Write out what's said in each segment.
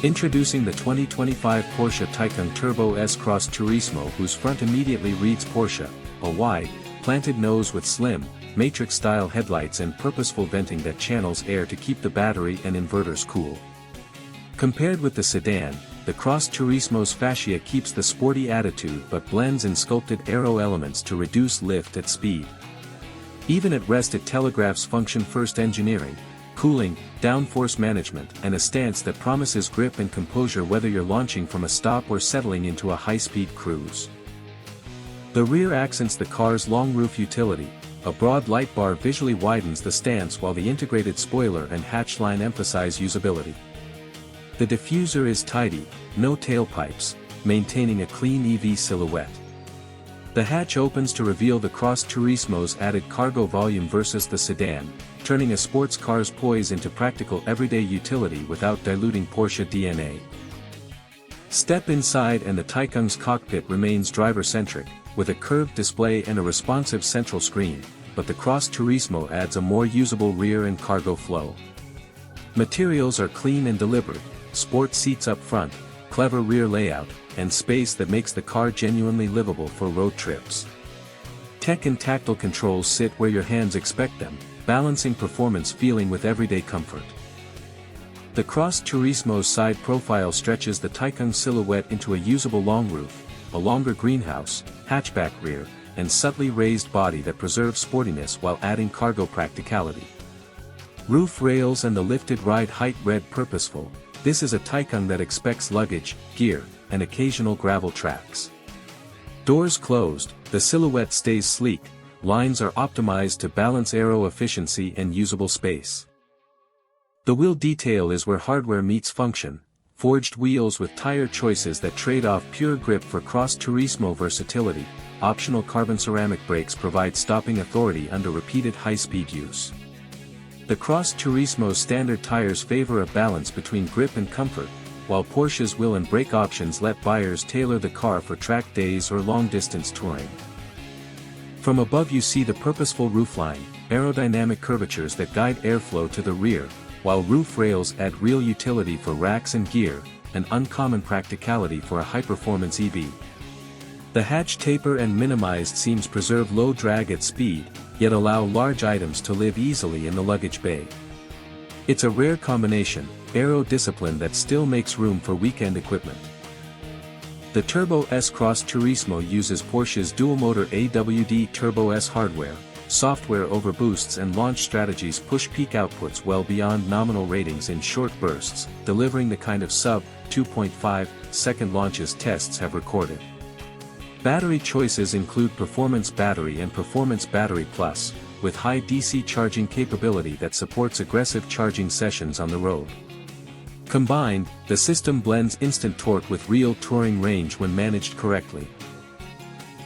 Introducing the 2025 Porsche Taycan Turbo S Cross Turismo, whose front immediately reads Porsche, a wide, planted nose with slim, matrix-style headlights and purposeful venting that channels air to keep the battery and inverters cool. Compared with the sedan, the Cross Turismo's fascia keeps the sporty attitude but blends in sculpted aero elements to reduce lift at speed. Even at rest it telegraphs function-first engineering, cooling, downforce management and a stance that promises grip and composure whether you're launching from a stop or settling into a high-speed cruise. The rear accents the car's long roof utility. A broad light bar visually widens the stance while the integrated spoiler and hatch line emphasize usability. The diffuser is tidy, no tailpipes, maintaining a clean EV silhouette. The hatch opens to reveal the Cross Turismo's added cargo volume versus the sedan, turning a sports car's poise into practical everyday utility without diluting Porsche DNA. Step inside and the Taycan's cockpit remains driver-centric, with a curved display and a responsive central screen, but the Cross Turismo adds a more usable rear and cargo flow. Materials are clean and deliberate, sport seats up front, clever rear layout, and space that makes the car genuinely livable for road trips. Tech and tactile controls sit where your hands expect them, balancing performance feeling with everyday comfort. The Cross Turismo's side profile stretches the Taycan silhouette into a usable long roof, a longer greenhouse, hatchback rear, and subtly raised body that preserves sportiness while adding cargo practicality. Roof rails and the lifted ride height read purposeful. This is a Taycan that expects luggage, gear, and occasional gravel tracks. Doors closed, the silhouette stays sleek, lines are optimized to balance aero efficiency and usable space. The wheel detail is where hardware meets function, forged wheels with tire choices that trade off pure grip for Cross Turismo versatility. Optional carbon ceramic brakes provide stopping authority under repeated high-speed use. The Cross Turismo's standard tires favor a balance between grip and comfort, while Porsche's wheel and brake options let buyers tailor the car for track days or long-distance touring. From above you see the purposeful roofline, aerodynamic curvatures that guide airflow to the rear, while roof rails add real utility for racks and gear, and uncommon practicality for a high-performance EV. The hatch taper and minimized seams preserve low drag at speed, yet allow large items to live easily in the luggage bay. It's a rare combination, aero discipline that still makes room for weekend equipment. The Turbo S Cross Turismo uses Porsche's dual-motor AWD Turbo S hardware, software overboosts and launch strategies push peak outputs well beyond nominal ratings in short bursts, delivering the kind of sub-2.5-second launches tests have recorded. Battery choices include Performance Battery and Performance Battery Plus, with high DC charging capability that supports aggressive charging sessions on the road. Combined, the system blends instant torque with real touring range when managed correctly.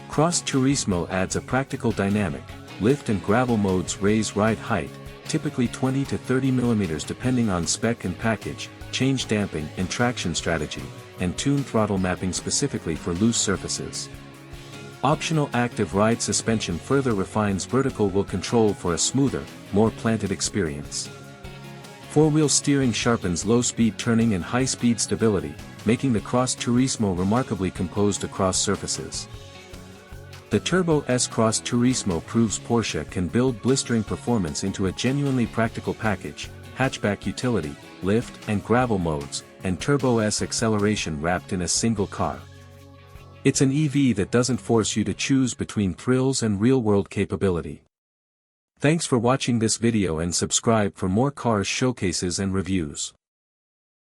Cross Turismo adds a practical dynamic. Lift and gravel modes raise ride height, typically 20 to 30 mm depending on spec and package, change damping and traction strategy, and tune throttle mapping specifically for loose surfaces. Optional active ride suspension further refines vertical wheel control for a smoother, more planted experience. Four-wheel steering sharpens low-speed turning and high-speed stability, making the Cross Turismo remarkably composed across surfaces. The Turbo S Cross Turismo proves Porsche can build blistering performance into a genuinely practical package, hatchback utility, lift and gravel modes, and Turbo S acceleration wrapped in a single car. It's an EV that doesn't force you to choose between thrills and real-world capability. Thanks for watching this video and subscribe for more cars showcases and reviews.